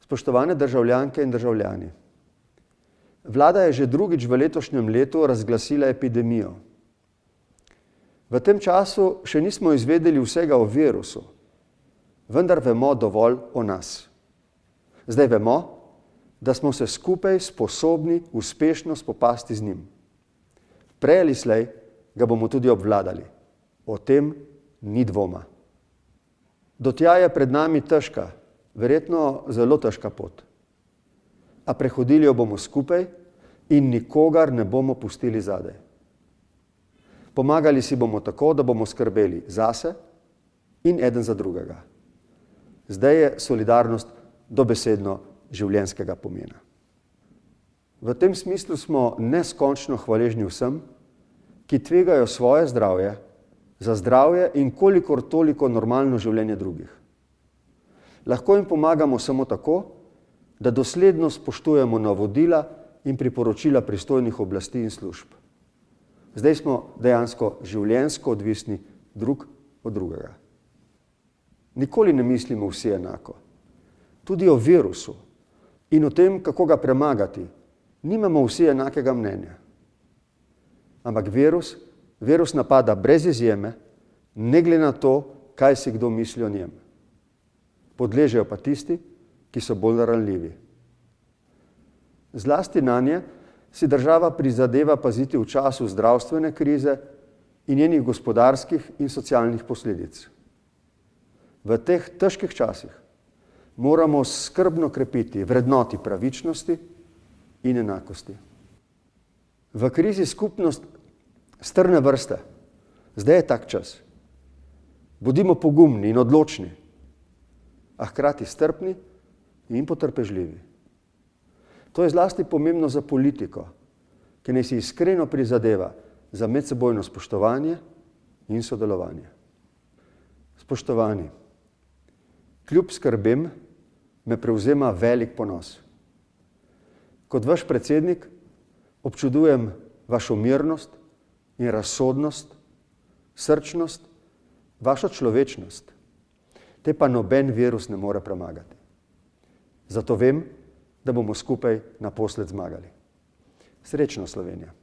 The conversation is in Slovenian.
Spoštovane državljanke in državljani, vlada je že drugič v letošnjem letu razglasila epidemijo. V tem času še nismo izvedeli vsega o virusu, vendar vemo dovolj o nas. Zdaj vemo, da smo se skupaj sposobni uspešno spopasti z njim. Prej ali slej ga bomo tudi obvladali. O tem ni dvoma. Do tja je pred nami težka, verjetno zelo težka pot. A prehodili jo bomo skupaj in nikogar ne bomo pustili zadaj. Pomagali si bomo tako, da bomo skrbeli zase in eden za drugega. Zdaj je solidarnost dobesedno življenjskega pomena. V tem smislu smo neskončno hvaležni vsem, ki tvegajo svoje zdravje za zdravje in kolikor toliko normalno življenje drugih. Lahko jim pomagamo samo tako, da dosledno spoštujemo navodila in priporočila pristojnih oblasti in služb. Zdaj smo dejansko življenjsko odvisni drug od drugega. Nikoli ne mislimo vsi enako. Tudi o virusu in o tem, kako ga premagati, nimamo vsi enakega mnenja. Ampak virus napada brez izjeme, ne glede na to, kaj si kdo misli o njem. Podležejo pa tisti, ki so bolj ranljivi. Zlasti nanje si država prizadeva paziti v času zdravstvene krize in njenih gospodarskih in socialnih posledic. V teh težkih časih moramo skrbno krepiti vrednoti pravičnosti in enakosti. V krizi skupnost strne vrste. Zdaj je tak čas. Bodimo pogumni in odločni, a hkrati strpni in potrpežljivi. To je zlasti pomembno za politiko, ki naj si iskreno prizadeva za medsebojno spoštovanje in sodelovanje. Spoštovani, kljub skrbem me prevzema velik ponos. Kot vaš predsednik občudujem vašo mirnost in razsodnost, srčnost, vašo človečnost. Te pa noben virus ne more premagati. Zato vem, da bomo skupaj naposled zmagali. Srečno, Slovenija!